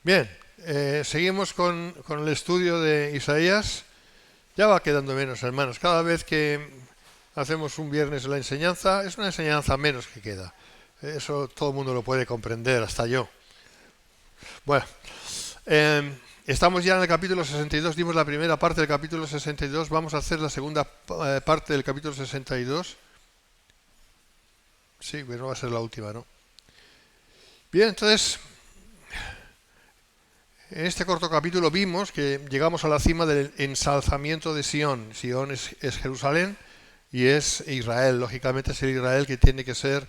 Bien, seguimos con el estudio de Isaías. Ya va quedando menos, hermanos. Cada vez que hacemos un viernes la enseñanza, es una enseñanza menos que queda. Eso todo el mundo lo puede comprender, hasta yo. Bueno, estamos ya en el capítulo 62, dimos la primera parte del capítulo 62, vamos a hacer la segunda parte del capítulo 62. Sí, pero no va a ser la última, ¿no? Bien, entonces, en este corto capítulo vimos que llegamos a la cima del ensalzamiento de Sión. Sión es Jerusalén y es Israel. Lógicamente es el Israel que tiene que ser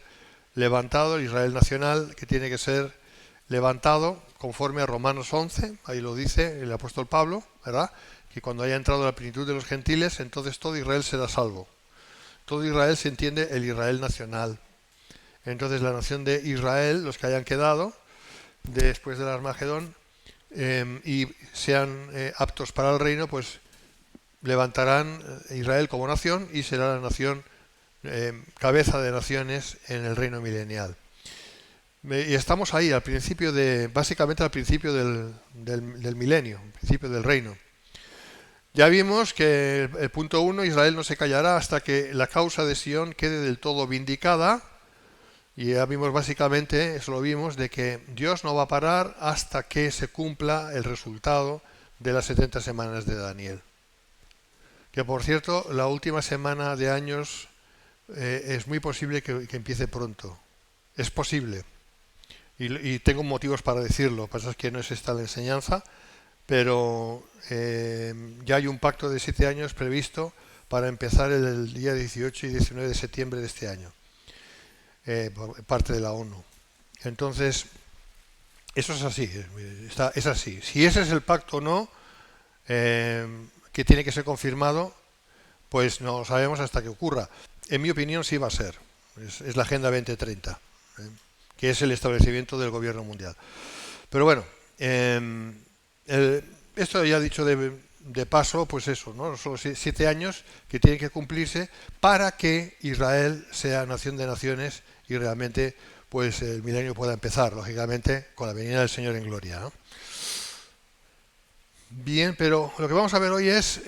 levantado, el Israel nacional que tiene que ser levantado conforme a Romanos 11, ahí lo dice el apóstol Pablo, ¿verdad? Que cuando haya entrado la plenitud de los gentiles, entonces todo Israel será salvo. Todo Israel se entiende el Israel nacional. Entonces la nación de Israel, los que hayan quedado después del Armagedón, y sean aptos para el reino, pues levantarán Israel como nación y será la nación cabeza de naciones en el reino milenial. Y estamos ahí, al principio básicamente al principio del milenio, al principio del reino. Ya vimos que el punto 1, Israel no se callará hasta que la causa de Sión quede del todo vindicada. Y ya vimos básicamente, eso lo vimos, de que Dios no va a parar hasta que se cumpla el resultado de las 70 semanas de Daniel. Que por cierto, la última semana de años es muy posible que empiece pronto. Es posible. Y tengo motivos para decirlo. Lo que pasa es que no es esta la enseñanza, pero ya hay un pacto de 7 años previsto para empezar el día 18 y 19 de septiembre de este año. Por parte de la ONU. Entonces, eso es así, es así. Si ese es el pacto o no, que tiene que ser confirmado, pues no lo sabemos hasta que ocurra. En mi opinión sí va a ser. Es la Agenda 2030, que es el establecimiento del gobierno mundial. Pero bueno, esto ya dicho de paso, pues eso, ¿no? Son 7 años que tienen que cumplirse para que Israel sea nación de naciones y realmente pues el milenio pueda empezar, lógicamente, con la venida del Señor en gloria, ¿no? Bien, pero lo que vamos a ver hoy es,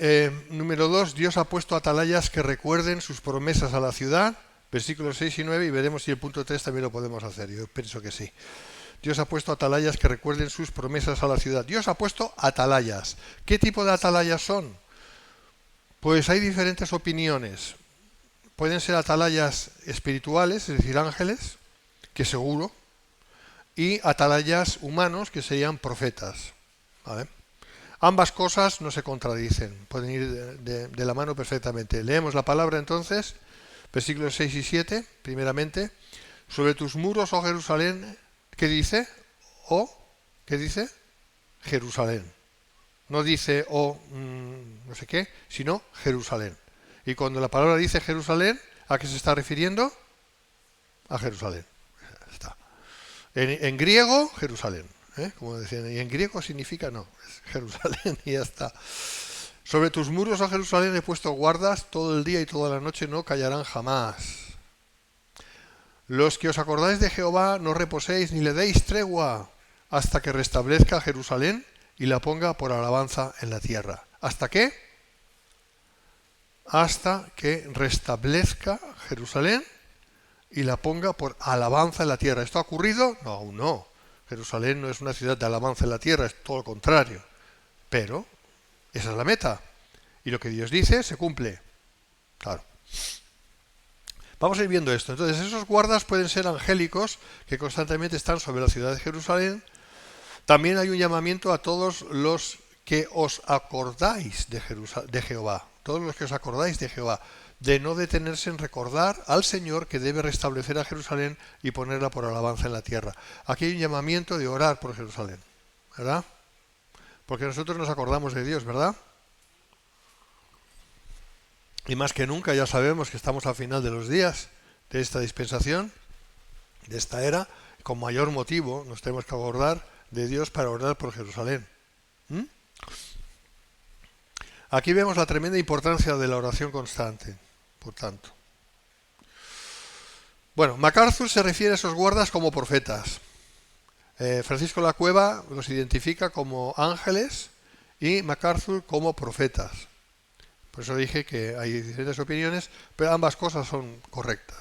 número 2, Dios ha puesto atalayas que recuerden sus promesas a la ciudad, versículos 6 y 9, y veremos si el punto 3 también lo podemos hacer, yo pienso que sí. Dios ha puesto atalayas que recuerden sus promesas a la ciudad. Dios ha puesto atalayas. ¿Qué tipo de atalayas son? Pues hay diferentes opiniones. Pueden ser atalayas espirituales, es decir, ángeles, que seguro, y atalayas humanos, que serían profetas. ¿Vale? Ambas cosas no se contradicen, pueden ir de la mano perfectamente. Leemos la palabra entonces, versículos 6 y 7, primeramente. Sobre tus muros, oh Jerusalén, ¿qué dice? ¿Qué dice? Jerusalén. No dice no sé qué, sino Jerusalén. Y cuando la palabra dice Jerusalén, ¿a qué se está refiriendo? A Jerusalén. Está. En griego, Jerusalén. Como decían, y en griego significa no, es Jerusalén y ya está. Sobre tus muros, oh Jerusalén, he puesto guardas, todo el día y toda la noche no callarán jamás. Los que os acordáis de Jehová, no reposéis ni le deis tregua hasta que restablezca Jerusalén y la ponga por alabanza en la tierra. ¿Hasta qué? Hasta que restablezca Jerusalén y la ponga por alabanza en la tierra. ¿Esto ha ocurrido? No, aún no. Jerusalén no es una ciudad de alabanza en la tierra, es todo lo contrario. Pero esa es la meta. Y lo que Dios dice se cumple. Claro. Vamos a ir viendo esto. Entonces, esos guardas pueden ser angélicos que constantemente están sobre la ciudad de Jerusalén. También hay un llamamiento a todos los que os acordáis de Jehová. Todos los que os acordáis de Jehová. De no detenerse en recordar al Señor que debe restablecer a Jerusalén y ponerla por alabanza en la tierra. Aquí hay un llamamiento de orar por Jerusalén, ¿verdad? Porque nosotros nos acordamos de Dios, ¿verdad? Y más que nunca ya sabemos que estamos al final de los días de esta dispensación, de esta era. Con mayor motivo nos tenemos que acordar de Dios para orar por Jerusalén. Aquí vemos la tremenda importancia de la oración constante, por tanto. Bueno, MacArthur se refiere a esos guardas como profetas. Francisco de la Cueva los identifica como ángeles y MacArthur como profetas. Por eso dije que hay diferentes opiniones, pero ambas cosas son correctas.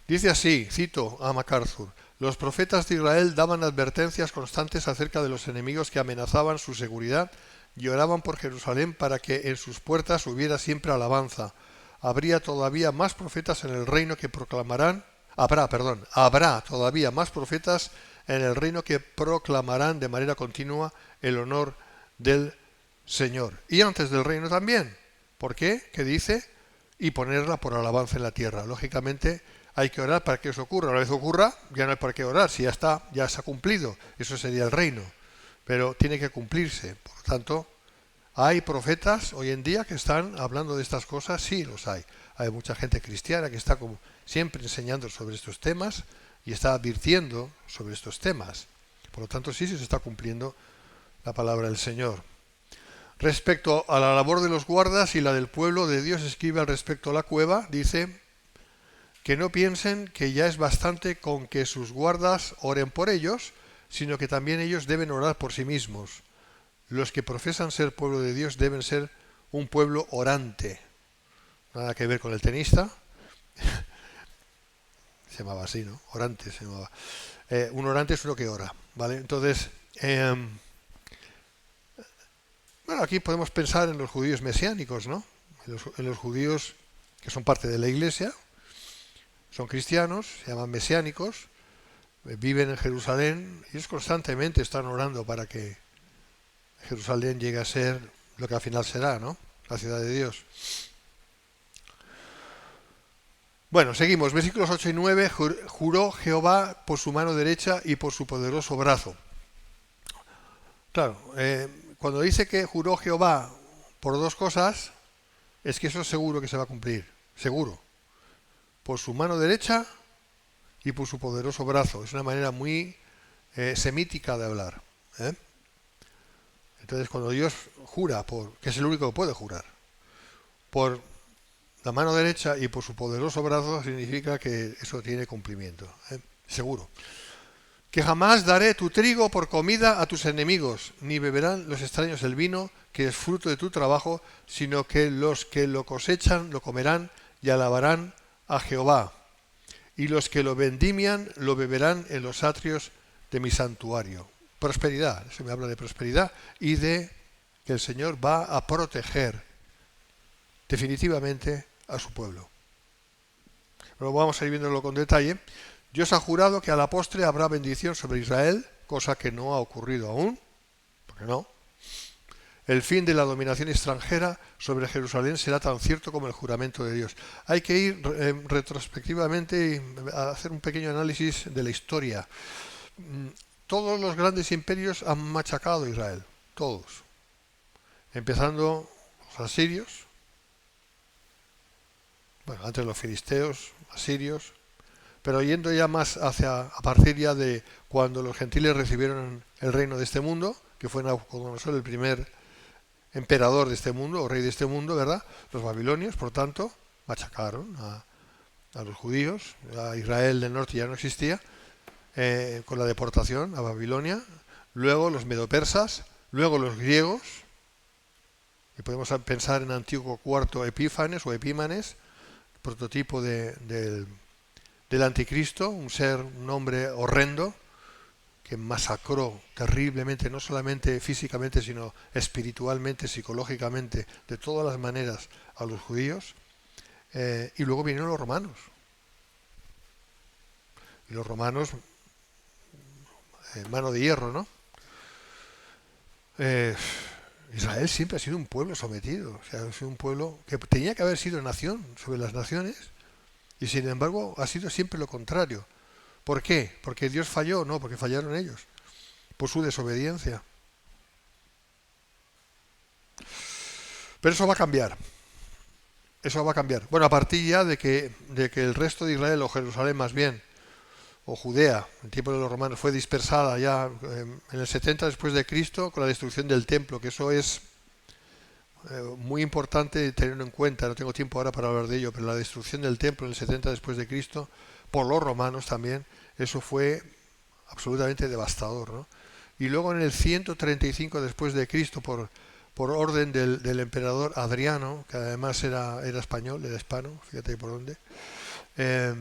Dice así, cito a MacArthur: los profetas de Israel daban advertencias constantes acerca de los enemigos que amenazaban su seguridad y oraban por Jerusalén para que en sus puertas hubiera siempre alabanza. Habría todavía más profetas en el reino que proclamarán, habrá todavía más profetas en el reino que proclamarán de manera continua el honor del Señor. Y antes del reino también. ¿Por qué? ¿Qué dice? Y ponerla por alabanza en la tierra. Lógicamente hay que orar para que eso ocurra. Una vez ocurra, ya no hay para qué orar. Si ya se ha cumplido. Eso sería el reino. Pero tiene que cumplirse. Por lo tanto, ¿hay profetas hoy en día que están hablando de estas cosas? Sí, los hay. Hay mucha gente cristiana que está como siempre enseñando sobre estos temas y está advirtiendo sobre estos temas. Por lo tanto, sí se está cumpliendo la palabra del Señor. Respecto a la labor de los guardas y la del pueblo de Dios, escribe al respecto a la cueva, dice que no piensen que ya es bastante con que sus guardas oren por ellos, sino que también ellos deben orar por sí mismos. Los que profesan ser pueblo de Dios deben ser un pueblo orante. Nada que ver con el tenista. Se llamaba así, ¿no? Orante se llamaba. Un orante es uno que ora, ¿vale? Entonces, bueno, aquí podemos pensar en los judíos mesiánicos, ¿no? En los judíos que son parte de la iglesia, son cristianos, se llaman mesiánicos, viven en Jerusalén y ellos constantemente están orando para que Jerusalén llegue a ser lo que al final será, ¿no? La ciudad de Dios. Bueno, seguimos. Versículos 8 y 9. Juró Jehová por su mano derecha y por su poderoso brazo. Claro, cuando dice que juró Jehová por dos cosas, es que eso es seguro que se va a cumplir. Seguro. Por su mano derecha y por su poderoso brazo. Es una manera muy semítica de hablar. Entonces, cuando Dios jura, que es el único que puede jurar, por la mano derecha y por su poderoso brazo, significa que eso tiene cumplimiento. Seguro. Que jamás daré tu trigo por comida a tus enemigos, ni beberán los extraños el vino, que es fruto de tu trabajo, sino que los que lo cosechan lo comerán y alabarán a Jehová. Y los que lo vendimian lo beberán en los atrios de mi santuario. Prosperidad, eso me habla de prosperidad y de que el Señor va a proteger definitivamente a su pueblo. Pero vamos a ir viéndolo con detalle. Dios ha jurado que a la postre habrá bendición sobre Israel, cosa que no ha ocurrido aún, porque no. El fin de la dominación extranjera sobre Jerusalén será tan cierto como el juramento de Dios. Hay que ir retrospectivamente a hacer un pequeño análisis de la historia. Todos los grandes imperios han machacado a Israel, todos. Empezando los asirios, bueno, antes los filisteos, asirios, pero yendo ya más a partir ya de cuando los gentiles recibieron el reino de este mundo, que fue Nabucodonosor el primer emperador de este mundo, o rey de este mundo, ¿verdad? Los babilonios, por tanto, machacaron a los judíos, a Israel del norte ya no existía, con la deportación a Babilonia, luego los medopersas, luego los griegos, y podemos pensar en Antíoco IV Epífanes o Epímanes, prototipo del anticristo, un hombre horrendo que masacró terriblemente, no solamente físicamente, sino espiritualmente, psicológicamente, de todas las maneras a los judíos. Y luego vinieron los romanos. Y los romanos, mano de hierro, ¿no? Israel siempre ha sido un pueblo sometido, o sea, ha sido un pueblo que tenía que haber sido nación sobre las naciones, y sin embargo ha sido siempre lo contrario. ¿Por qué? ¿Porque Dios falló? No, porque fallaron ellos, por su desobediencia. Pero eso va a cambiar. Eso va a cambiar. Bueno, a partir ya de que el resto de Israel, o Jerusalén más bien, o Judea, en tiempo de los romanos, fue dispersada ya en el 70 después de Cristo con la destrucción del templo, que eso es muy importante tenerlo en cuenta. No tengo tiempo ahora para hablar de ello, pero la destrucción del templo en el 70 después de Cristo por los romanos también, eso fue absolutamente devastador, ¿no? Y luego en el 135 después de Cristo, por orden del emperador Adriano, que además era español, era hispano, fíjate por dónde, eh,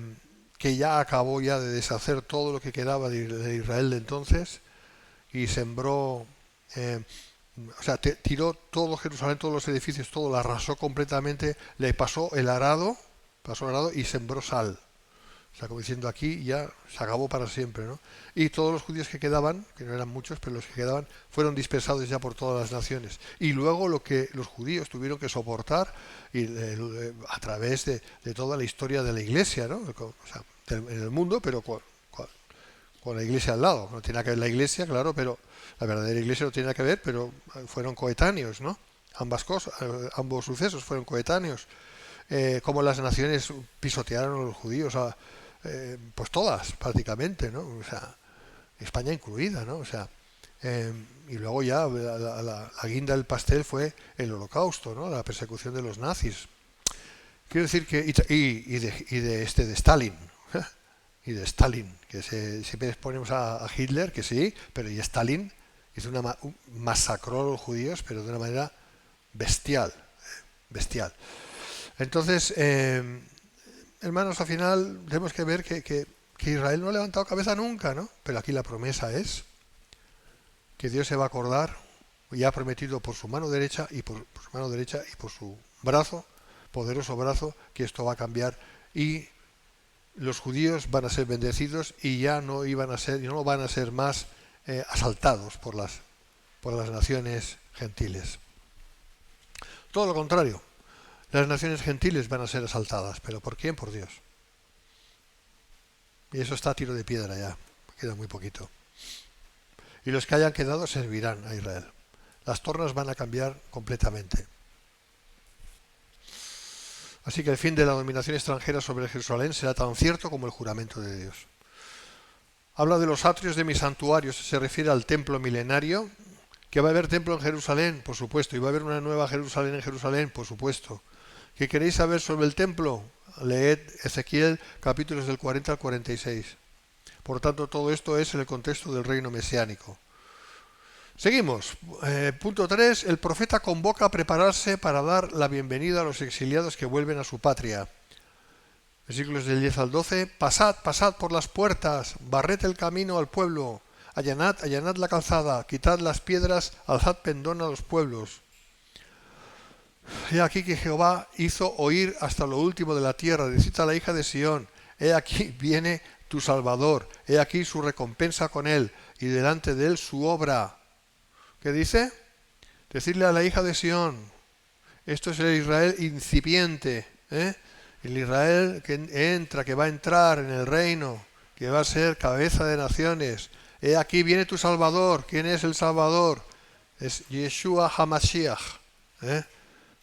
que ya acabó ya de deshacer todo lo que quedaba de Israel de entonces y sembró, eh, o sea, tiró todo Jerusalén, todos los edificios, todo lo arrasó completamente, le pasó el arado y sembró sal. O sea, como diciendo, aquí ya se acabó para siempre, ¿no? Y todos los judíos que quedaban, que no eran muchos, pero los que quedaban, fueron dispersados ya por todas las naciones. Y luego lo que los judíos tuvieron que soportar a través de toda la historia de la Iglesia, ¿no? O sea, en el mundo, pero con la Iglesia al lado. No tiene nada que ver la Iglesia, claro, pero la verdadera Iglesia no tiene nada que ver, pero fueron coetáneos, ¿no? Ambas cosas, ambos sucesos fueron coetáneos. Cómo las naciones pisotearon a los judíos, pues todas prácticamente, ¿no? O sea, España incluida, ¿no? O sea, y luego ya la guinda del pastel fue el Holocausto, ¿no? La persecución de los nazis. Quiero decir que de Stalin y de Stalin, que siempre ponemos a Hitler, que sí, pero y Stalin hizo masacró a los judíos, pero de una manera bestial, bestial. Entonces, hermanos, al final tenemos que ver que Israel no ha levantado cabeza nunca, ¿no? Pero aquí la promesa es que Dios se va a acordar, y ha prometido por su mano derecha y por su mano derecha y por su brazo, poderoso brazo, que esto va a cambiar y los judíos van a ser bendecidos y ya no van a ser más asaltados por las naciones gentiles. Todo lo contrario. Las naciones gentiles van a ser asaltadas, pero ¿por quién? Por Dios. Y eso está a tiro de piedra ya, queda muy poquito. Y los que hayan quedado servirán a Israel. Las tornas van a cambiar completamente. Así que el fin de la dominación extranjera sobre Jerusalén será tan cierto como el juramento de Dios. Habla de los atrios de mi santuario, se refiere al templo milenario, que va a haber templo en Jerusalén, por supuesto, y va a haber una nueva Jerusalén en Jerusalén, por supuesto. ¿Qué queréis saber sobre el templo? Leed Ezequiel capítulos del 40 al 46. Por tanto, todo esto es en el contexto del reino mesiánico. Seguimos. Punto 3. El profeta convoca a prepararse para dar la bienvenida a los exiliados que vuelven a su patria. Versículos del 10 al 12. Pasad, pasad por las puertas, barred el camino al pueblo, allanad la calzada, quitad las piedras, alzad pendón a los pueblos. He aquí que Jehová hizo oír hasta lo último de la tierra, decid a la hija de Sión, he aquí viene tu Salvador, he aquí su recompensa con él, y delante de él su obra. ¿Qué dice? Decirle a la hija de Sión, esto es el Israel incipiente, el Israel que entra, que va a entrar en el reino, que va a ser cabeza de naciones. He aquí viene tu Salvador. ¿Quién es el Salvador? Es Yeshua HaMashiach,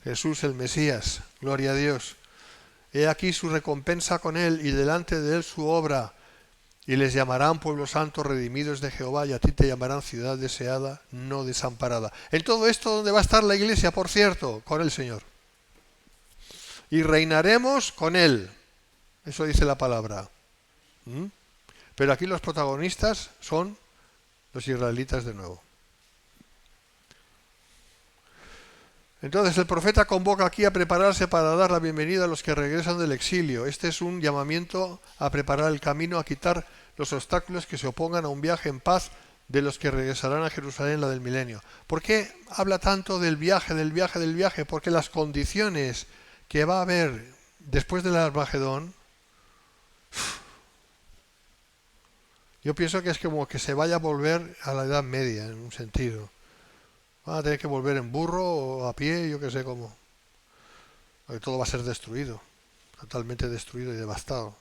Jesús el Mesías, gloria a Dios. He aquí su recompensa con él y delante de él su obra. Y les llamarán pueblo santo, redimidos de Jehová, y a ti te llamarán ciudad deseada, no desamparada. En todo esto, ¿dónde va a estar la iglesia, por cierto? Con el Señor. Y reinaremos con él. Eso dice la palabra. Pero aquí los protagonistas son los israelitas de nuevo. Entonces el profeta convoca aquí a prepararse para dar la bienvenida a los que regresan del exilio. Este es un llamamiento a preparar el camino, a quitar los obstáculos que se opongan a un viaje en paz de los que regresarán a Jerusalén, la del milenio. ¿Por qué habla tanto del viaje, del viaje, del viaje? Porque las condiciones que va a haber después del Armagedón, yo pienso que es como que se vaya a volver a la Edad Media, en un sentido. Van a tener que volver en burro o a pie, yo qué sé cómo. Porque todo va a ser destruido, totalmente destruido y devastado.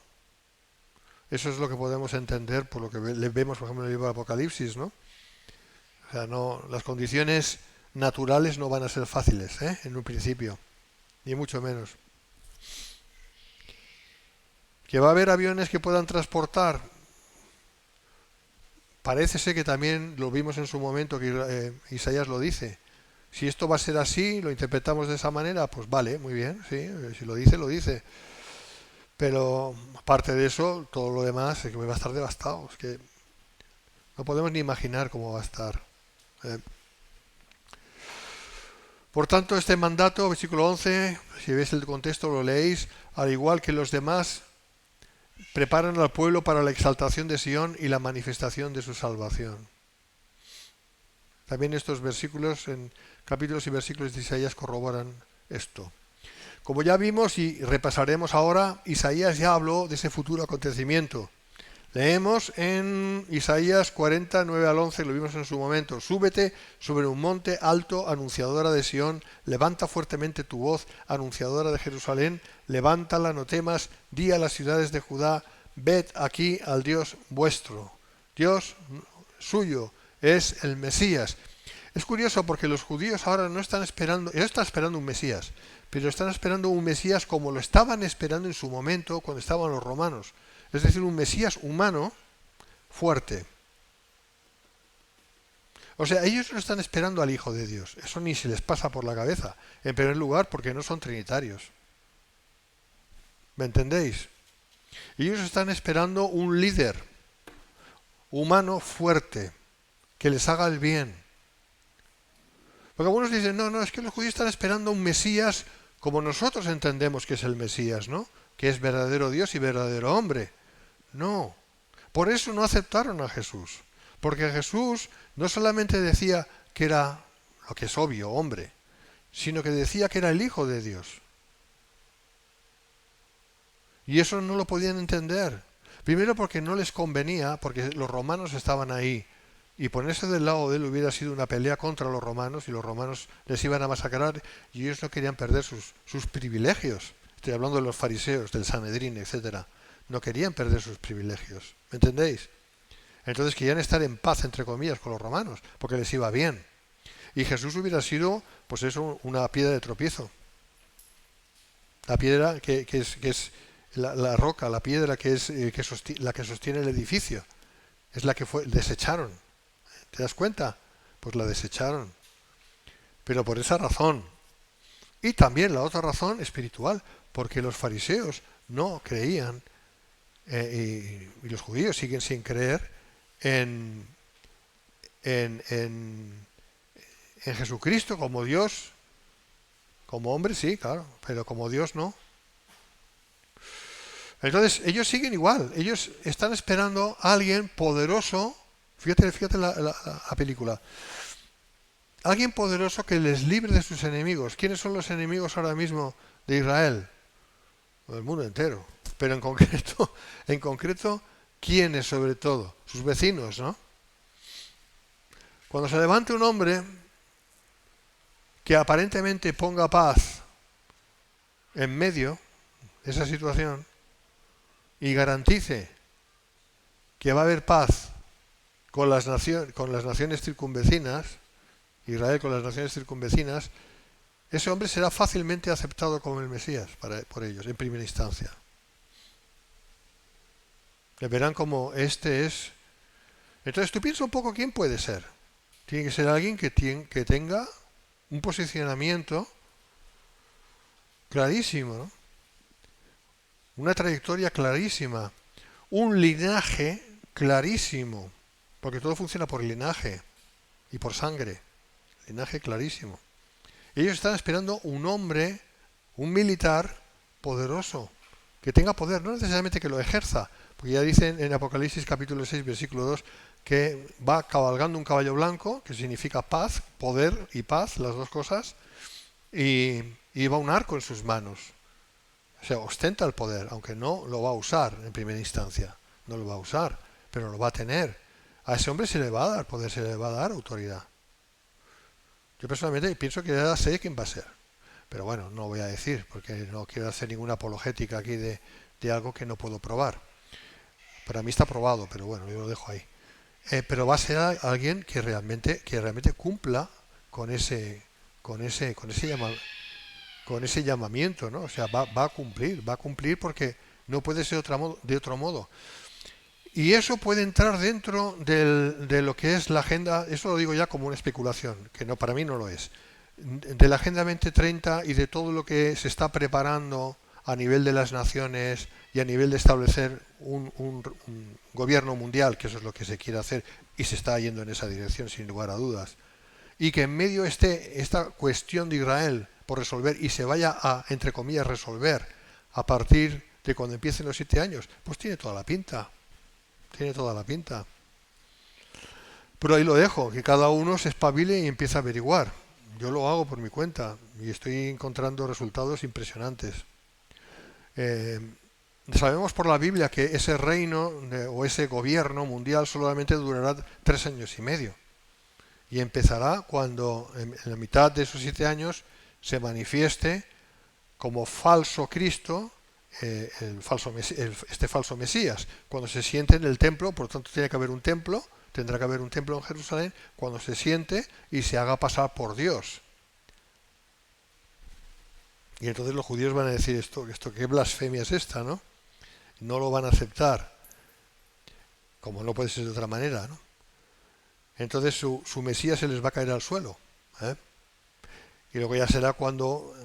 Eso es lo que podemos entender por lo que vemos, por ejemplo, en el libro de Apocalipsis, ¿no? O sea, las condiciones naturales no van a ser fáciles, en un principio, ni mucho menos. Que va a haber aviones que puedan transportar. Parece ser que también lo vimos en su momento, que Isaías lo dice. Si esto va a ser así, lo interpretamos de esa manera, pues vale, muy bien, sí, si lo dice, lo dice. Pero aparte de eso, todo lo demás es que va a estar devastado. Es que No podemos ni imaginar cómo va a estar. ¿eh? Por tanto, este mandato, versículo 11, si veis el contexto lo leéis, al igual que los demás, preparan al pueblo para la exaltación de Sion y la manifestación de su salvación. También estos versículos, en capítulos y versículos de Isaías, corroboran esto. Como ya vimos y repasaremos ahora, Isaías ya habló de ese futuro acontecimiento. Leemos en Isaías 40, 9 al 11, lo vimos en su momento. Súbete sobre un monte alto, anunciadora de Sión, levanta fuertemente tu voz, anunciadora de Jerusalén, levántala, no temas, di a las ciudades de Judá, ved aquí al Dios vuestro. Dios suyo es el Mesías. Es curioso porque los judíos ahora no están esperando, ellos están esperando un Mesías, pero están esperando un Mesías como lo estaban esperando en su momento cuando estaban los romanos. Es decir, un Mesías humano fuerte. O sea, ellos no están esperando al Hijo de Dios. Eso ni se les pasa por la cabeza. En primer lugar, porque no son trinitarios. ¿Me entendéis? Ellos están esperando un líder humano fuerte, que les haga el bien. Porque algunos dicen, no, es que los judíos están esperando un Mesías como nosotros entendemos que es el Mesías, ¿no? Que es verdadero Dios y verdadero hombre. No, por eso no aceptaron a Jesús, porque Jesús no solamente decía que era, lo que es obvio, hombre, sino que decía que era el Hijo de Dios. Y eso no lo podían entender. Primero porque no les convenía, porque los romanos estaban ahí, y ponerse del lado de él hubiera sido una pelea contra los romanos, y los romanos les iban a masacrar, y ellos no querían perder sus privilegios. Estoy hablando de los fariseos, del Sanedrín, etcétera. No querían perder sus privilegios, ¿me entendéis? Entonces querían estar en paz, entre comillas, con los romanos, porque les iba bien. Y Jesús hubiera sido, pues eso, una piedra de tropiezo. La piedra que es la roca, la piedra que es la que sostiene el edificio, es la que desecharon. ¿Te das cuenta? Pues la desecharon. Pero por esa razón. Y también la otra razón espiritual, porque los fariseos no creían y los judíos siguen sin creer en Jesucristo como Dios, como hombre sí, claro, pero como Dios no. Entonces ellos siguen igual, ellos están esperando a alguien poderoso, fíjate la película, alguien poderoso que les libre de sus enemigos. ¿Quiénes son los enemigos ahora mismo de Israel? El mundo entero. Pero en concreto, ¿quiénes sobre todo? Sus vecinos, ¿no? Cuando se levante un hombre que aparentemente ponga paz en medio de esa situación y garantice que va a haber paz con las naciones circunvecinas, Israel con las naciones circunvecinas, ese hombre será fácilmente aceptado como el Mesías por ellos, en primera instancia. Verán como este es. Entonces tú piensa un poco quién puede ser. Tiene que ser alguien que tenga un posicionamiento clarísimo, ¿no? Una trayectoria clarísima, un linaje clarísimo, porque todo funciona por linaje y por sangre, linaje clarísimo. Ellos están esperando un hombre, un militar poderoso, que tenga poder, no necesariamente que lo ejerza, porque ya dicen en Apocalipsis capítulo 6, versículo 2, que va cabalgando un caballo blanco, que significa paz, poder y paz, las dos cosas, y va un arco en sus manos. O sea, ostenta el poder, aunque no lo va a usar en primera instancia. No lo va a usar, pero lo va a tener. A ese hombre se le va a dar poder, se le va a dar autoridad. Yo personalmente pienso que ya sé quién va a ser. Pero bueno, no voy a decir, porque no quiero hacer ninguna apologética aquí de algo que no puedo probar. Para mí está probado, pero bueno, yo lo dejo ahí. Pero va a ser alguien que realmente cumpla con ese llamamiento, ¿no? O sea, va a cumplir porque no puede ser de otro modo. Y eso puede entrar dentro de lo que es la agenda, eso lo digo ya como una especulación, que no, para mí no lo es, de la Agenda 2030 y de todo lo que se está preparando a nivel de las naciones y a nivel de establecer un gobierno mundial, que eso es lo que se quiere hacer y se está yendo en esa dirección sin lugar a dudas, y que en medio esté esta cuestión de Israel por resolver y se vaya a, entre comillas, resolver a partir de cuando empiecen los 7 años, pues tiene toda la pinta, tiene toda la pinta. Pero ahí lo dejo, que cada uno se espabile y empiece a averiguar. Yo lo hago por mi cuenta y estoy encontrando resultados impresionantes. Sabemos por la Biblia que ese reino o ese gobierno mundial solamente durará 3 años y medio. Y empezará cuando en la mitad de esos 7 años se manifieste como falso Cristo, este falso Mesías. Cuando se siente en el templo, por lo tanto tiene que haber un templo, tendrá que haber un templo en Jerusalén, cuando se siente y se haga pasar por Dios. Y entonces los judíos van a decir esto qué blasfemia es esta, ¿no? No lo van a aceptar, como no puede ser de otra manera, ¿no? Entonces su Mesías se les va a caer al suelo, ¿eh? Y luego ya será cuando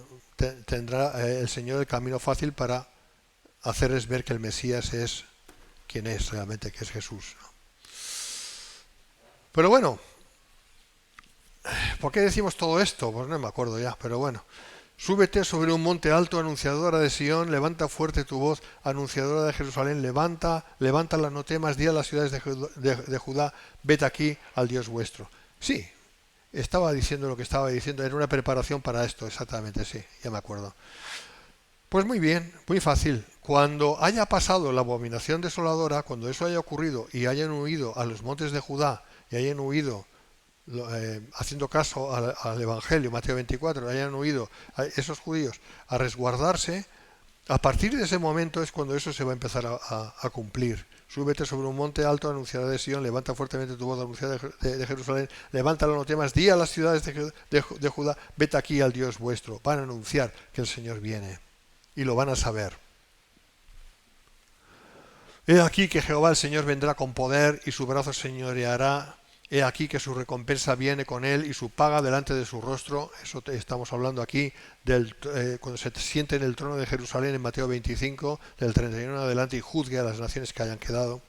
tendrá el Señor el camino fácil para hacerles ver que el Mesías es quien es realmente, que es Jesús, ¿no? Pero bueno, ¿por qué decimos todo esto? Pues no me acuerdo ya, pero bueno. Súbete sobre un monte alto, anunciadora de Sión, levanta fuerte tu voz, anunciadora de Jerusalén, levántala, no temas, di a las ciudades de Judá, vete aquí al Dios vuestro. Sí, estaba diciendo lo que estaba diciendo, era una preparación para esto, exactamente, sí, ya me acuerdo. Pues muy bien, muy fácil. Cuando haya pasado la abominación desoladora, cuando eso haya ocurrido y hayan huido a los montes de Judá y hayan huido haciendo caso al Evangelio, Mateo 24, hayan huido a esos judíos a resguardarse, a partir de ese momento es cuando eso se va a empezar a cumplir. Súbete sobre un monte alto, anunciará de Sion, levanta fuertemente tu voz, anunciará de Jerusalén, levántalo, no temas, di a las ciudades de Judá, vete aquí al Dios vuestro. Van a anunciar que el Señor viene y lo van a saber. He aquí que Jehová el Señor vendrá con poder y su brazo señoreará. He aquí que su recompensa viene con él y su paga delante de su rostro. Eso estamos hablando aquí cuando se siente en el trono de Jerusalén en Mateo 25, del 31 en adelante, y juzgue a las naciones que hayan quedado.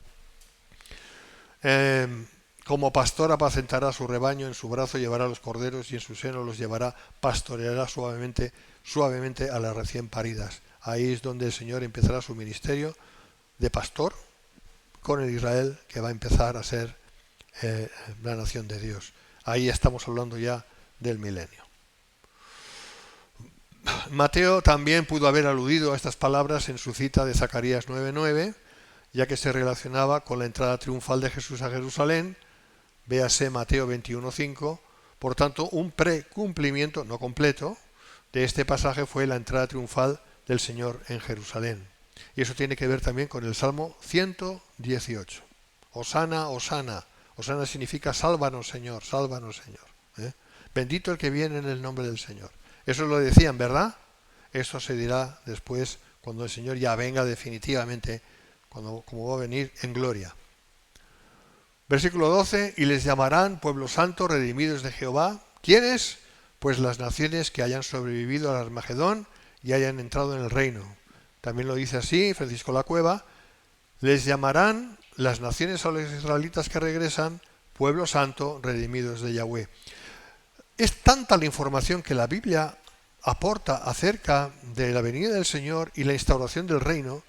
Como pastor apacentará su rebaño, en su brazo llevará los corderos y en su seno los llevará, pastoreará suavemente a las recién paridas. Ahí es donde el Señor empezará su ministerio de pastor con el Israel que va a empezar a ser la nación de Dios. Ahí estamos hablando ya del milenio. Mateo también pudo haber aludido a estas palabras en su cita de Zacarías 9:9, ya que se relacionaba con la entrada triunfal de Jesús a Jerusalén. Véase Mateo 21:5. Por tanto, un precumplimiento, no completo, de este pasaje fue la entrada triunfal del Señor en Jerusalén. Y eso tiene que ver también con el Salmo 118. Hosana, hosana. Hosana significa sálvanos, Señor, sálvanos, Señor. Bendito el que viene en el nombre del Señor. Eso lo decían, ¿verdad? Eso se dirá después cuando el Señor ya venga definitivamente, como va a venir en gloria. Versículo 12, y les llamarán pueblo santo, redimidos de Jehová. ¿Quiénes? Pues las naciones que hayan sobrevivido al Armagedón y hayan entrado en el reino. También lo dice así Francisco La Cueva, les llamarán las naciones a los israelitas que regresan, pueblo santo, redimidos de Yahweh. Es tanta la información que la Biblia aporta acerca de la venida del Señor y la instauración del reino,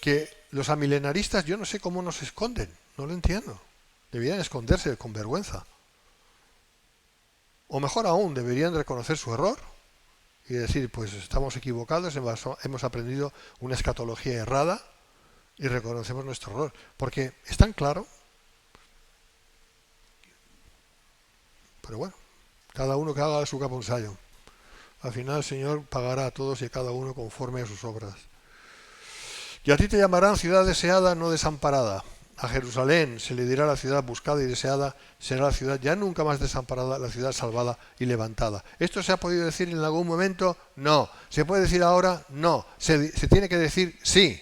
que los amilenaristas yo no sé cómo nos esconden, no lo entiendo. Deberían esconderse con vergüenza. O mejor aún, deberían reconocer su error y decir, pues estamos equivocados, hemos aprendido una escatología errada y reconocemos nuestro error. Porque es tan claro. Pero bueno, cada uno que haga su caponsayo. Al final el Señor pagará a todos y a cada uno conforme a sus obras. Y a ti te llamarán ciudad deseada, no desamparada. A Jerusalén se le dirá la ciudad buscada y deseada, será la ciudad ya nunca más desamparada, la ciudad salvada y levantada. ¿Esto se ha podido decir en algún momento? No. ¿Se puede decir ahora? No. ¿Se tiene que decir? Sí.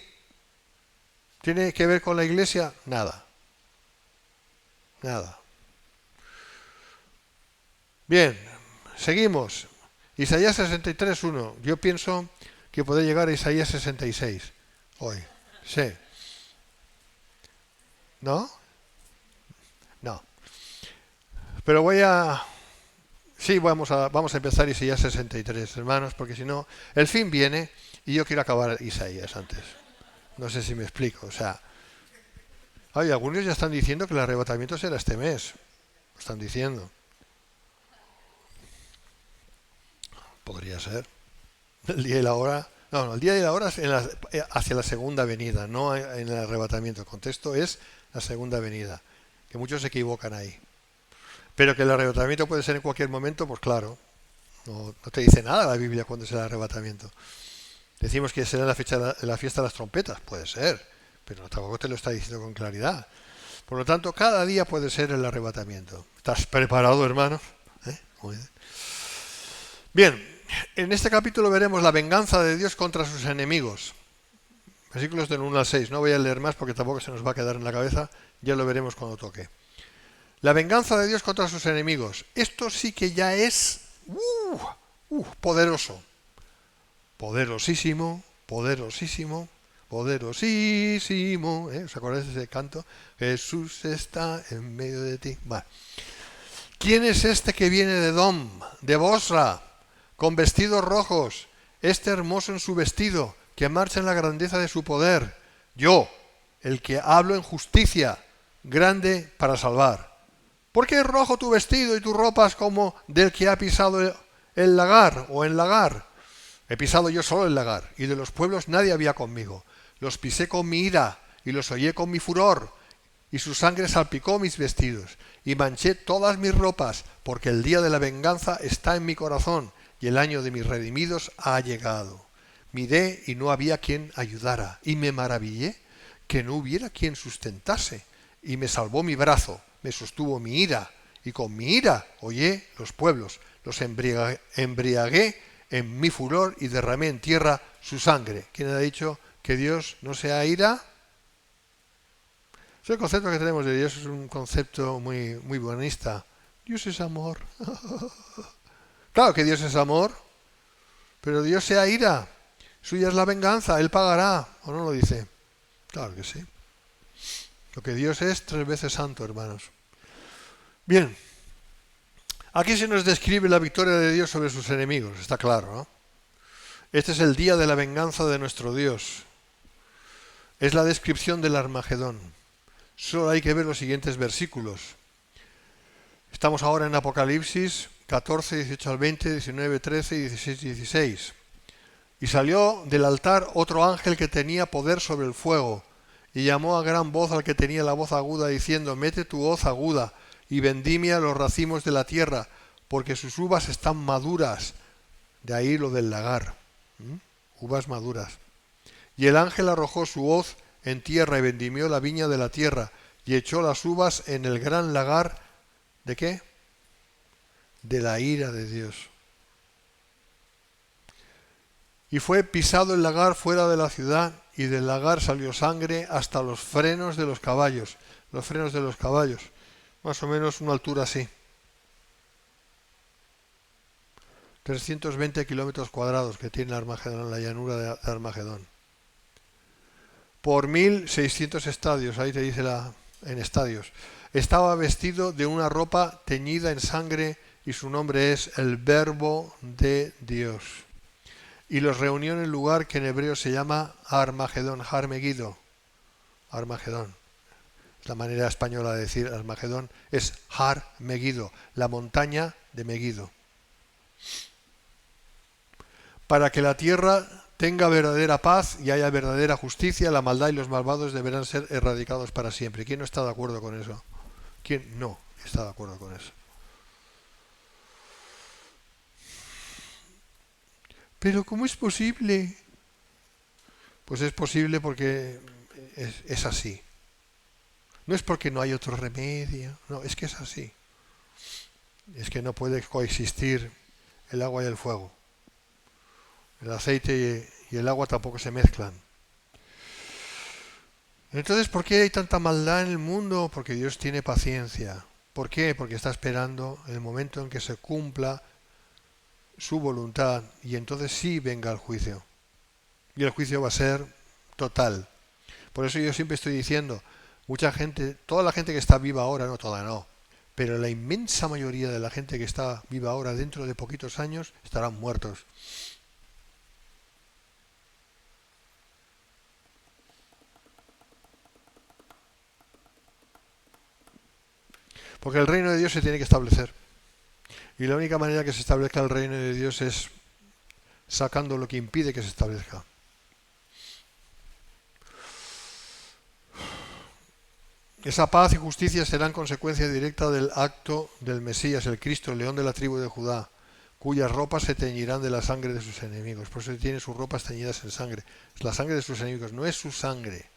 ¿Tiene que ver con la iglesia? Nada. Nada. Bien, seguimos. Isaías 63:1. Yo pienso que puede llegar a Isaías 66 hoy. Sí. ¿No? No. Pero sí, vamos a empezar Isaías 63, hermanos, porque si no, el fin viene y yo quiero acabar Isaías antes. No sé si me explico. O sea, hay algunos ya están diciendo que el arrebatamiento será este mes. Lo están diciendo. Podría ser. El día y la hora. No, el día y la hora es hacia la segunda venida, no en el arrebatamiento. El contexto es la segunda venida. Que muchos se equivocan ahí. Pero que el arrebatamiento puede ser en cualquier momento, pues claro. No te dice nada la Biblia cuando es el arrebatamiento. Decimos que será la fiesta de las trompetas. Puede ser. Pero tampoco te lo está diciendo con claridad. Por lo tanto, cada día puede ser el arrebatamiento. ¿Estás preparado, hermano? Muy bien. Bien, en este capítulo veremos la venganza de Dios contra sus enemigos. Versículos del 1 al 6. No voy a leer más porque tampoco se nos va a quedar en la cabeza. Ya lo veremos cuando toque. La venganza de Dios contra sus enemigos. Esto sí que ya es poderoso. Poderosísimo, poderosísimo, poderosísimo. ¿Os acordáis de ese canto? Jesús está en medio de ti. Vale. ¿Quién es este que viene de Dom, de Bosra, con vestidos rojos, este hermoso en su vestido, que marcha en la grandeza de su poder? Yo, el que hablo en justicia, grande para salvar. ¿Por qué es rojo tu vestido y tus ropas como del que ha pisado el lagar o el lagar? He pisado yo solo el lagar, y de los pueblos nadie había conmigo. Los pisé con mi ira, y los hollé con mi furor, y su sangre salpicó mis vestidos, y manché todas mis ropas, porque el día de la venganza está en mi corazón, y el año de mis redimidos ha llegado. Miré y no había quien ayudara, y me maravillé que no hubiera quien sustentase, y me salvó mi brazo, me sostuvo mi ira, y con mi ira hollé los pueblos, los embriagué en mi furor y derramé en tierra su sangre. ¿Quién ha dicho que Dios no sea ira? El concepto que tenemos de Dios es un concepto muy, muy buenista. Dios es amor. Claro que Dios es amor, pero Dios sea ira. Suya es la venganza, Él pagará. ¿O no lo dice? Claro que sí. Lo que Dios es 3 veces santo, hermanos. Bien. Aquí se nos describe la victoria de Dios sobre sus enemigos, está claro, ¿no? Este es el día de la venganza de nuestro Dios. Es la descripción del Armagedón. Solo hay que ver los siguientes versículos. Estamos ahora en Apocalipsis 14, 18 al 20, 19, 13 y 16, 16. Y salió del altar otro ángel que tenía poder sobre el fuego, y llamó a gran voz al que tenía la voz aguda, diciendo: mete tu hoz aguda y vendimia los racimos de la tierra, porque sus uvas están maduras. De ahí lo del lagar. Uvas maduras. Y el ángel arrojó su hoz en tierra y vendimió la viña de la tierra, y echó las uvas en el gran lagar. ¿De qué? De la ira de Dios. Y fue pisado el lagar fuera de la ciudad, y del lagar salió sangre hasta los frenos de los caballos. Los frenos de los caballos. Más o menos una altura así. 320 kilómetros cuadrados que tiene Armagedón, la llanura de Armagedón. Por 1.600 estadios, ahí te dice en estadios. Estaba vestido de una ropa teñida en sangre, y su nombre es el Verbo de Dios. Y los reunió en el lugar que en hebreo se llama Armagedón, Har Megiddo. Armagedón. La manera española de decir Armagedón es Har Megiddo, la montaña de Megiddo. Para que la tierra tenga verdadera paz y haya verdadera justicia, la maldad y los malvados deberán ser erradicados para siempre. ¿Quién no está de acuerdo con eso? ¿Quién no está de acuerdo con eso? Pero ¿cómo es posible? Pues es posible porque es así. No es porque no hay otro remedio, no, es que es así. Es que no puede coexistir el agua y el fuego. El aceite y el agua tampoco se mezclan. Entonces, ¿por qué hay tanta maldad en el mundo? Porque Dios tiene paciencia. ¿Por qué? Porque está esperando el momento en que se cumpla su voluntad, y entonces sí venga el juicio. Y el juicio va a ser total. Por eso yo siempre estoy diciendo, Mucha gente, toda la gente que está viva ahora, no toda no, pero la inmensa mayoría de la gente que está viva ahora dentro de poquitos años estarán muertos. Porque el reino de Dios se tiene que establecer. Y la única manera que se establezca el reino de Dios es sacando lo que impide que se establezca. Esa paz y justicia serán consecuencia directa del acto del Mesías, el Cristo, el león de la tribu de Judá, cuyas ropas se teñirán de la sangre de sus enemigos. Por eso tiene sus ropas teñidas en sangre. Es la sangre de sus enemigos, no es su sangre.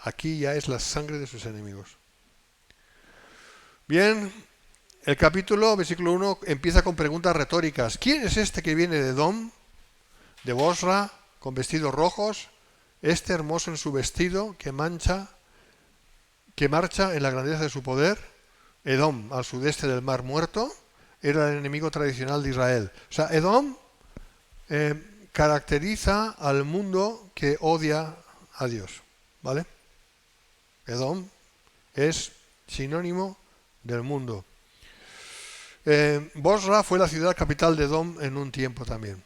Aquí ya es la sangre de sus enemigos. Bien, el capítulo, versículo 1, empieza con preguntas retóricas. ¿Quién es este que viene de Edom, de Bosra, con vestidos rojos? Este hermoso en su vestido que marcha en la grandeza de su poder. Edom, al sudeste del Mar Muerto, era el enemigo tradicional de Israel. O sea, Edom caracteriza al mundo que odia a Dios, ¿vale? Edom es sinónimo del mundo. Bosra fue la ciudad capital de Edom en un tiempo también.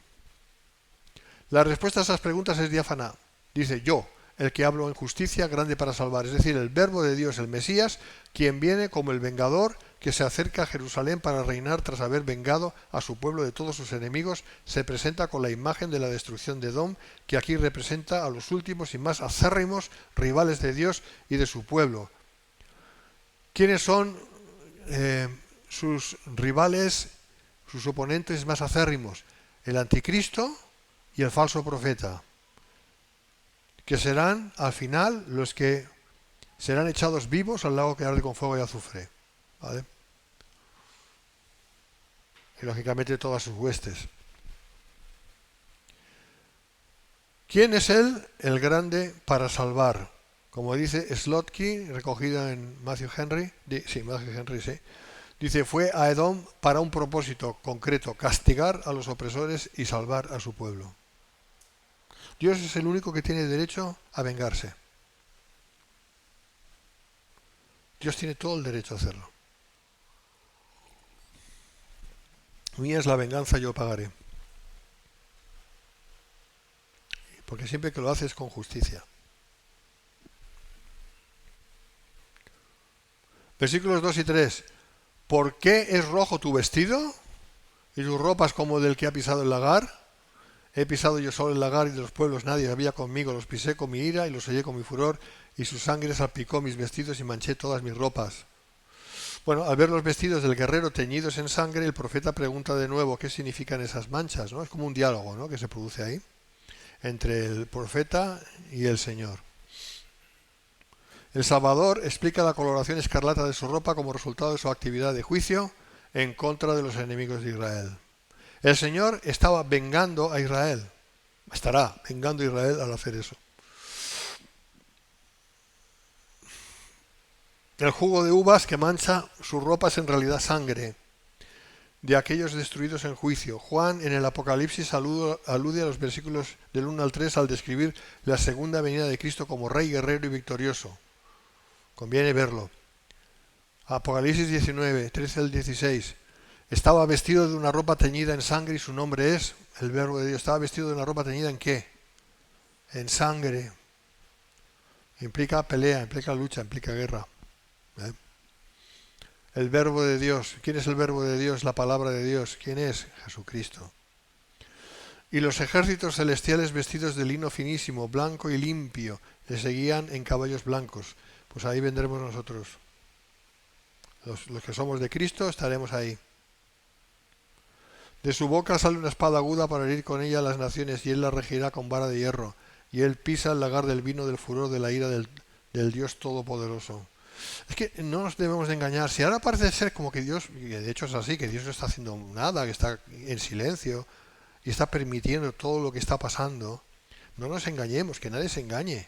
La respuesta a esas preguntas es diáfana. Dice, yo, el que hablo en justicia, grande para salvar. Es decir, el verbo de Dios, el Mesías, quien viene como el vengador que se acerca a Jerusalén para reinar tras haber vengado a su pueblo de todos sus enemigos, se presenta con la imagen de la destrucción de Edom, que aquí representa a los últimos y más acérrimos rivales de Dios y de su pueblo. ¿Quiénes son sus rivales, sus oponentes más acérrimos? El anticristo y el falso profeta, que serán al final los que serán echados vivos al lago que arde con fuego y azufre, ¿vale? Y lógicamente todas sus huestes. ¿Quién es él? El grande para salvar. Como dice Slotsky, recogida en Matthew Henry, dice, fue a Edom para un propósito concreto, castigar a los opresores y salvar a su pueblo. Dios es el único que tiene derecho a vengarse. Dios tiene todo el derecho a hacerlo. Mía es la venganza, yo pagaré. Porque siempre que lo hace es con justicia. Versículos 2 y 3. ¿Por qué es rojo tu vestido y tus ropas como del que ha pisado el lagar? He pisado yo solo el lagar y de los pueblos nadie había conmigo. Los pisé con mi ira y los sellé con mi furor, y su sangre salpicó mis vestidos y manché todas mis ropas. Bueno, al ver los vestidos del guerrero teñidos en sangre, el profeta pregunta de nuevo qué significan esas manchas, ¿no? Es como un diálogo, ¿no?, que se produce ahí entre el profeta y el Señor. El Salvador explica la coloración escarlata de su ropa como resultado de su actividad de juicio en contra de los enemigos de Israel. El Señor estaba vengando a Israel. Estará vengando a Israel al hacer eso. El jugo de uvas que mancha sus ropas en realidad sangre de aquellos destruidos en juicio. Juan en el Apocalipsis alude a los versículos del 1 al 3 al describir la segunda venida de Cristo como Rey, guerrero y victorioso. Conviene verlo. Apocalipsis 19, 13 al 16. Estaba vestido de una ropa teñida en sangre y su nombre es el verbo de Dios. Estaba vestido de una ropa teñida ¿en qué? En sangre. Implica pelea, implica lucha, implica guerra. El verbo de Dios. ¿Quién es el verbo de Dios? La palabra de Dios. ¿Quién es? Jesucristo. Y los ejércitos celestiales vestidos de lino finísimo, blanco y limpio, le seguían en caballos blancos. Pues ahí vendremos nosotros. Los que somos de Cristo estaremos ahí. De su boca sale una espada aguda para herir con ella a las naciones, y él la regirá con vara de hierro, y él pisa el lagar del vino del furor de la ira del Dios Todopoderoso. Es que no nos debemos de engañar. Si ahora parece ser como que Dios, y de hecho es así, que Dios no está haciendo nada, que está en silencio y está permitiendo todo lo que está pasando, no nos engañemos, que nadie se engañe.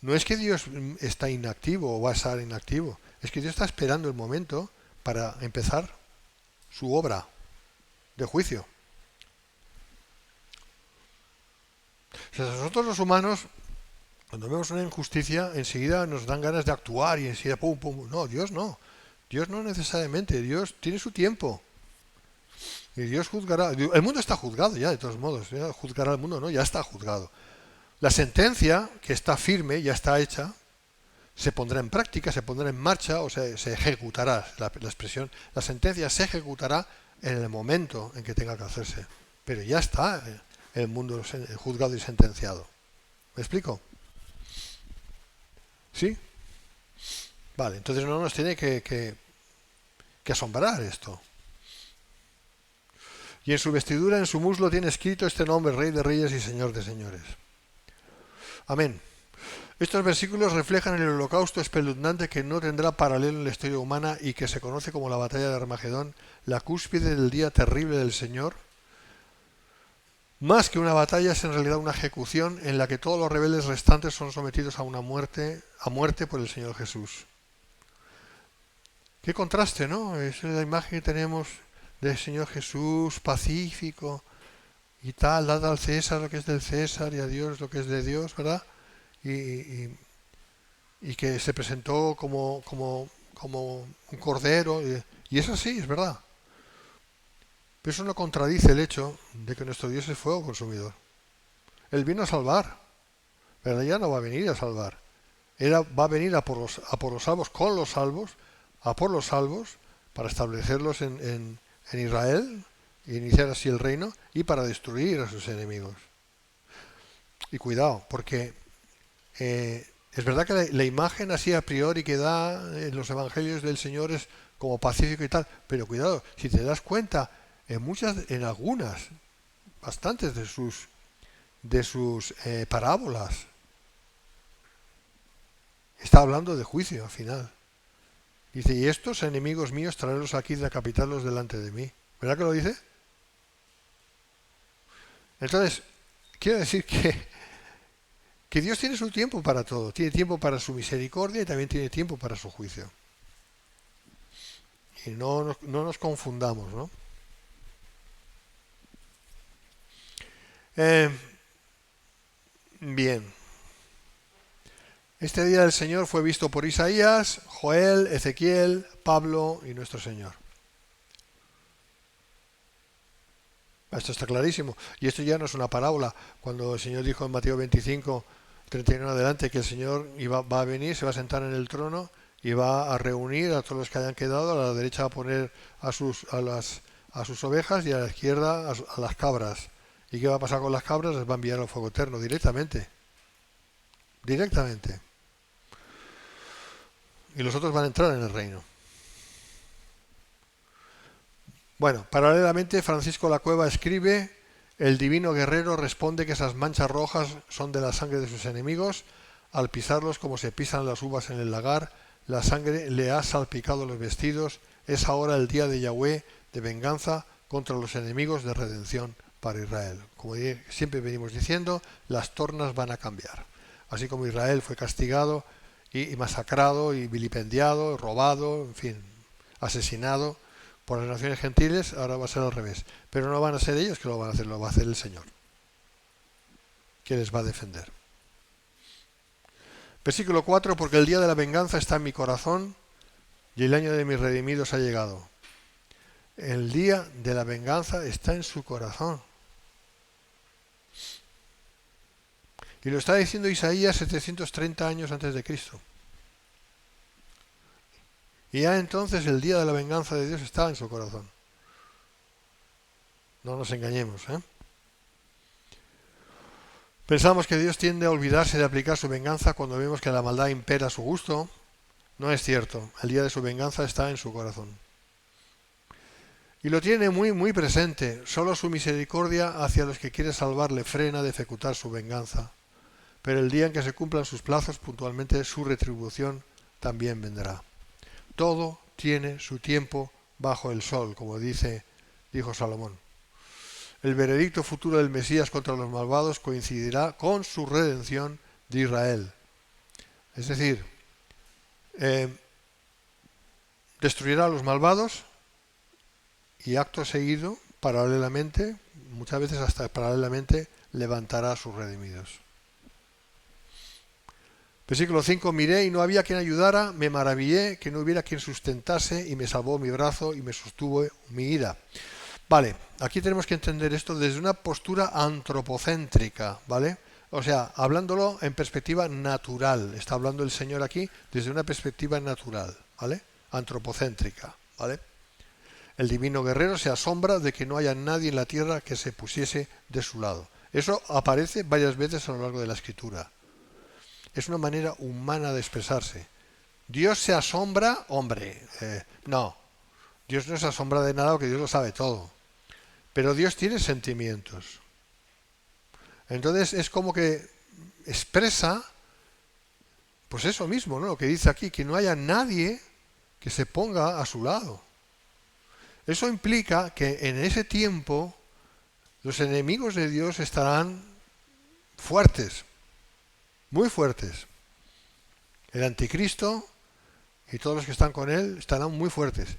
No es que Dios está inactivo o va a estar inactivo, es que Dios está esperando el momento para empezar su obra de juicio. O sea, nosotros los humanos, cuando vemos una injusticia, enseguida nos dan ganas de actuar y enseguida pum, pum. No, Dios no. Dios no necesariamente. Dios tiene su tiempo. Y Dios juzgará. El mundo está juzgado ya, de todos modos. Ya juzgará al mundo, no, ya está juzgado. La sentencia, que está firme, ya está hecha, se pondrá en práctica, se pondrá en marcha o se ejecutará. La expresión, la sentencia se ejecutará en el momento en que tenga que hacerse. Pero ya está el mundo juzgado y sentenciado. ¿Me explico? ¿Sí? Vale, entonces no nos tiene que asombrar esto. Y en su vestidura, en su muslo, tiene escrito este nombre: Rey de Reyes y Señor de Señores. Amén. Estos versículos reflejan el holocausto espeluznante que no tendrá paralelo en la historia humana y que se conoce como la batalla de Armagedón, la cúspide del día terrible del Señor. Más que una batalla, es en realidad una ejecución en la que todos los rebeldes restantes son sometidos a muerte por el Señor Jesús. Qué contraste, ¿no? Es la imagen que tenemos del Señor Jesús, pacífico y tal, dad al César lo que es del César y a Dios lo que es de Dios, ¿verdad? Y que se presentó como un cordero, y eso sí, es verdad. Pero eso no contradice el hecho de que nuestro Dios es fuego consumidor. Él vino a salvar, pero ya no va a venir a salvar. Va a venir a por los salvos, con los salvos, a por los salvos, para establecerlos en Israel, e iniciar así el reino, y para destruir a sus enemigos. Y cuidado, porque es verdad que la imagen así a priori que da en los evangelios del Señor es como pacífico y tal, pero cuidado, si te das cuenta, en algunas, bastantes de sus parábolas, está hablando de juicio al final. Dice, y estos enemigos míos traerlos aquí, decapitarlos delante de mí. ¿Verdad que lo dice? Entonces, quiero decir que Dios tiene su tiempo para todo. Tiene tiempo para su misericordia y también tiene tiempo para su juicio. Y no nos confundamos, ¿no? Bien. Este día del Señor fue visto por Isaías, Joel, Ezequiel, Pablo y nuestro Señor. Esto está clarísimo. Y esto ya no es una parábola. Cuando el Señor dijo en Mateo 25, 31 adelante, que el Señor va a venir, se va a sentar en el trono y va a reunir a todos los que hayan quedado. A la derecha va a poner a sus ovejas y a la izquierda a las cabras. ¿Y qué va a pasar con las cabras? Les va a enviar al fuego eterno directamente. Directamente. Y los otros van a entrar en el reino. Bueno, paralelamente Francisco La Cueva escribe: el divino guerrero responde que esas manchas rojas son de la sangre de sus enemigos. Al pisarlos como se pisan las uvas en el lagar, la sangre le ha salpicado los vestidos. Es ahora el día de Yahweh, de venganza contra los enemigos, de redención para Israel. Como siempre venimos diciendo, las tornas van a cambiar. Así como Israel fue castigado y masacrado y vilipendiado, robado, en fin, asesinado por las naciones gentiles, ahora va a ser al revés. Pero no van a ser ellos que lo van a hacer, lo va a hacer el Señor, que les va a defender. Versículo 4, porque el día de la venganza está en mi corazón y el año de mis redimidos ha llegado. El día de la venganza está en su corazón. Y lo está diciendo Isaías 730 años antes de Cristo. Y ya entonces el día de la venganza de Dios está en su corazón. No nos engañemos, ¿eh? Pensamos que Dios tiende a olvidarse de aplicar su venganza cuando vemos que la maldad impera a su gusto. No es cierto. El día de su venganza está en su corazón. Y lo tiene muy, muy presente. Solo su misericordia hacia los que quiere salvar le frena de ejecutar su venganza. Pero el día en que se cumplan sus plazos, puntualmente su retribución también vendrá. Todo tiene su tiempo bajo el sol, como dijo Salomón. El veredicto futuro del Mesías contra los malvados coincidirá con su redención de Israel. Es decir, destruirá a los malvados y acto seguido, paralelamente, muchas veces hasta paralelamente, levantará a sus redimidos. Versículo 5, miré y no había quien ayudara, me maravillé que no hubiera quien sustentase y me salvó mi brazo y me sostuvo mi ira. Vale, aquí tenemos que entender esto desde una postura antropocéntrica, ¿vale? O sea, hablándolo en perspectiva natural. Está hablando el Señor aquí desde una perspectiva natural, ¿vale? Antropocéntrica, ¿vale? El divino guerrero se asombra de que no haya nadie en la tierra que se pusiese de su lado. Eso aparece varias veces a lo largo de la Escritura. Es una manera humana de expresarse. Dios se asombra, hombre, no. Dios no se asombra de nada porque Dios lo sabe todo. Pero Dios tiene sentimientos. Entonces es como que expresa, pues eso mismo, ¿no? Lo que dice aquí, que no haya nadie que se ponga a su lado. Eso implica que en ese tiempo los enemigos de Dios estarán fuertes. Muy fuertes. El anticristo y todos los que están con él estarán muy fuertes.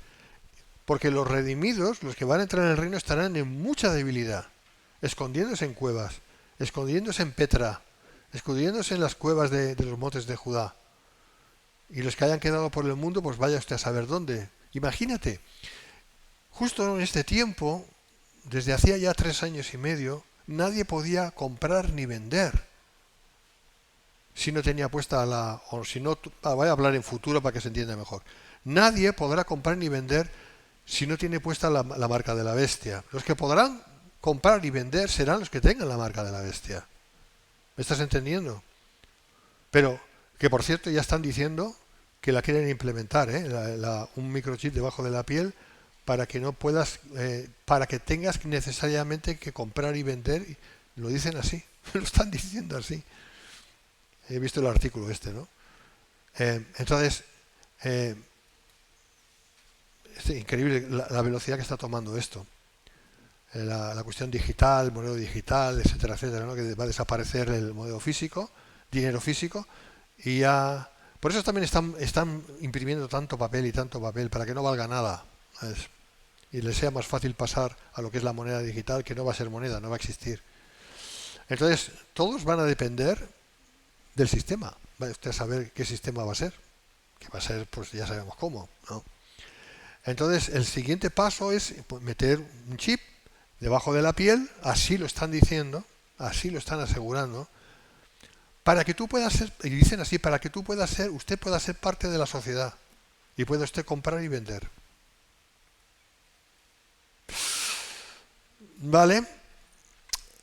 Porque los redimidos, los que van a entrar en el reino, estarán en mucha debilidad. Escondiéndose en cuevas, escondiéndose en Petra, escondiéndose en las cuevas de los montes de Judá. Y los que hayan quedado por el mundo, pues vaya usted a saber dónde. Imagínate, justo en este tiempo, desde hacía ya 3 años y medio, nadie podía comprar ni vender. Si no tenía puesta o si no, voy a hablar en futuro para que se entienda mejor. Nadie podrá comprar ni vender si no tiene puesta la marca de la bestia. Los que podrán comprar y vender serán los que tengan la marca de la bestia. ¿Me estás entendiendo? Pero, que por cierto ya están diciendo que la quieren implementar, un microchip debajo de la piel para que no puedas, para que tengas necesariamente que comprar y vender. Lo dicen así, lo están diciendo así. He visto el artículo ¿no? Entonces, es increíble la velocidad que está tomando esto. La cuestión digital, el modelo digital, etcétera, etcétera, ¿no? Que va a desaparecer el modelo físico, dinero físico, y ya... Por eso también están imprimiendo tanto papel para que no valga nada, ¿sabes? Y les sea más fácil pasar a lo que es la moneda digital, que no va a ser moneda, no va a existir. Entonces, todos van a depender del sistema. Vaya usted a saber qué sistema va a ser. Que va a ser, pues ya sabemos cómo, ¿no? Entonces, el siguiente paso es meter un chip debajo de la piel, así lo están diciendo, así lo están asegurando, para que tú puedas ser, y dicen así, para que usted pueda ser parte de la sociedad y pueda usted comprar y vender. ¿Vale?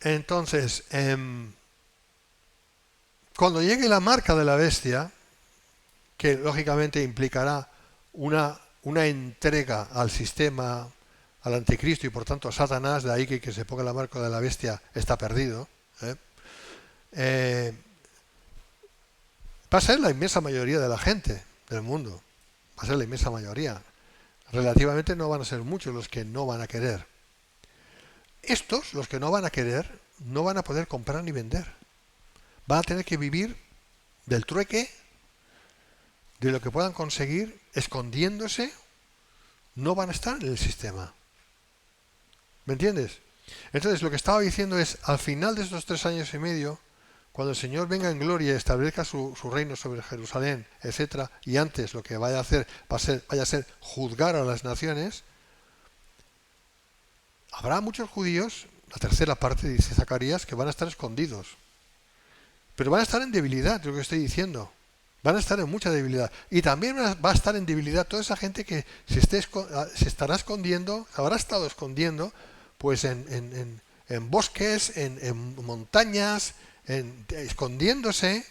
Entonces, cuando llegue la marca de la bestia, que lógicamente implicará una entrega al sistema, al anticristo y por tanto a Satanás, de ahí que se ponga la marca de la bestia está perdido, va a ser la inmensa mayoría de la gente del mundo, va a ser la inmensa mayoría. Relativamente no van a ser muchos los que no van a querer. Estos, los que no van a querer, no van a poder comprar ni vender. Van a tener que vivir del trueque, de lo que puedan conseguir, escondiéndose, no van a estar en el sistema. ¿Me entiendes? Entonces lo que estaba diciendo es, al final de estos 3 años y medio, cuando el Señor venga en gloria y establezca su reino sobre Jerusalén, etcétera, y antes lo que vaya a hacer vaya a ser juzgar a las naciones, habrá muchos judíos, la tercera parte dice Zacarías, que van a estar escondidos. Pero van a estar en debilidad, es lo que estoy diciendo. Van a estar en mucha debilidad. Y también va a estar en debilidad toda esa gente que se estará escondiendo, habrá estado escondiendo, pues en bosques, en montañas, escondiéndose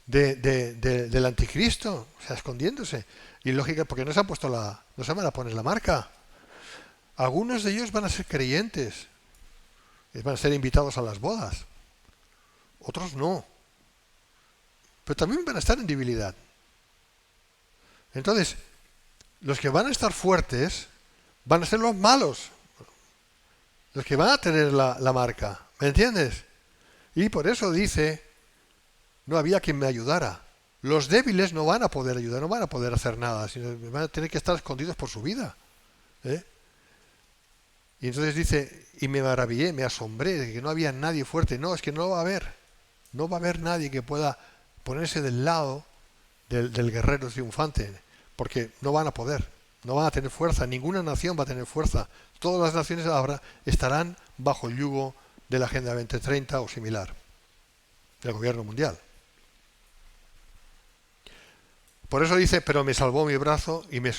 del anticristo, o sea, escondiéndose. Y lógica, porque no se van a poner la marca. Algunos de ellos van a ser creyentes, van a ser invitados a las bodas. Otros no. Pero también van a estar en debilidad. Entonces, los que van a estar fuertes van a ser los malos. Los que van a tener la marca. ¿Me entiendes? Y por eso dice, no había quien me ayudara. Los débiles no van a poder ayudar, no van a poder hacer nada, sino van a tener que estar escondidos por su vida. Y entonces dice, y me maravillé, me asombré de que no había nadie fuerte. No, es que no lo va a haber. No va a haber nadie que pueda ponerse del lado del guerrero triunfante, porque no van a poder, no van a tener fuerza, ninguna nación va a tener fuerza. Todas las naciones ahora estarán bajo el yugo de la Agenda 2030 o similar, del gobierno mundial. Por eso dice, pero me salvó mi brazo y me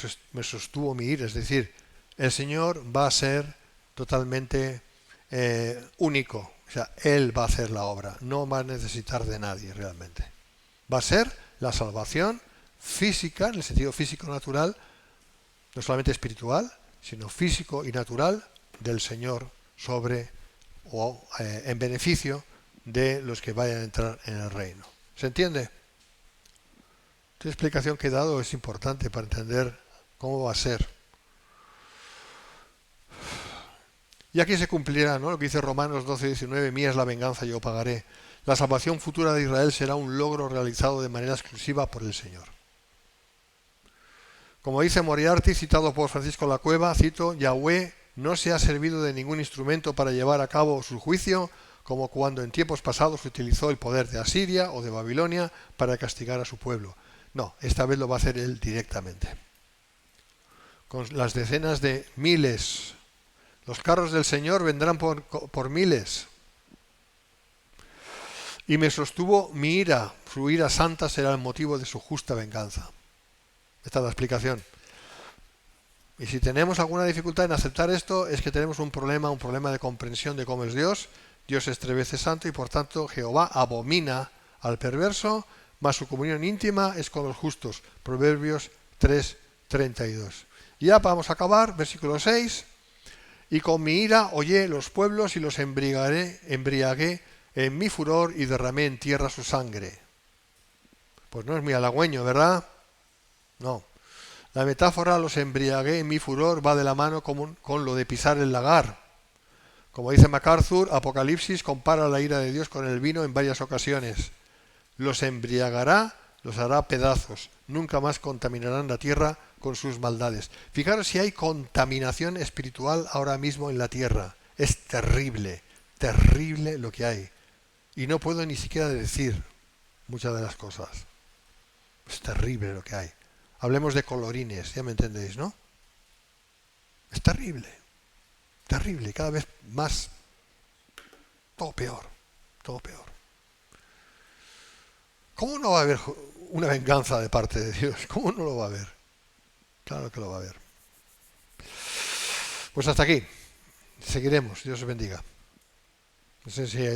sostuvo mi ira. Es decir, el Señor va a ser totalmente único. O sea, Él va a hacer la obra. No va a necesitar de nadie realmente. Va a ser la salvación física, en el sentido físico natural, no solamente espiritual, sino físico y natural del Señor sobre o en beneficio de los que vayan a entrar en el reino. ¿Se entiende? Esta explicación que he dado es importante para entender cómo va a ser. Y aquí se cumplirá, ¿no?, lo que dice Romanos 12:19, mía es la venganza, yo pagaré. La salvación futura de Israel será un logro realizado de manera exclusiva por el Señor. Como dice Moriarty, citado por Francisco Lacueva, cito, Yahweh no se ha servido de ningún instrumento para llevar a cabo su juicio, como cuando en tiempos pasados utilizó el poder de Asiria o de Babilonia para castigar a su pueblo. No, esta vez lo va a hacer Él directamente. Con las decenas de miles. Los carros del Señor vendrán por miles. Y me sostuvo mi ira, su ira santa será el motivo de su justa venganza. Esta es la explicación. Y si tenemos alguna dificultad en aceptar esto, es que tenemos un problema de comprensión de cómo es Dios. Dios es tres veces santo y por tanto Jehová abomina al perverso, mas su comunión íntima es con los justos. Proverbios 3:32. Y ya vamos a acabar, versículo 6. Y con mi ira hollé los pueblos y los embriagué en mi furor y derramé en tierra su sangre. Pues no es muy halagüeño, ¿verdad? No. La metáfora los embriagué en mi furor va de la mano con lo de pisar el lagar. Como dice MacArthur, Apocalipsis compara la ira de Dios con el vino en varias ocasiones. Los embriagará, los hará pedazos. Nunca más contaminarán la tierra con sus maldades. Fijaros si hay contaminación espiritual ahora mismo en la tierra. Es terrible, terrible lo que hay. Y no puedo ni siquiera decir muchas de las cosas. Es terrible lo que hay. Hablemos de colorines, ya me entendéis, ¿no? Es terrible, terrible, cada vez más, todo peor, todo peor. ¿Cómo no va a haber una venganza de parte de Dios? ¿Cómo no lo va a haber? Claro que lo va a haber. Pues hasta aquí, seguiremos, Dios os bendiga. No sé si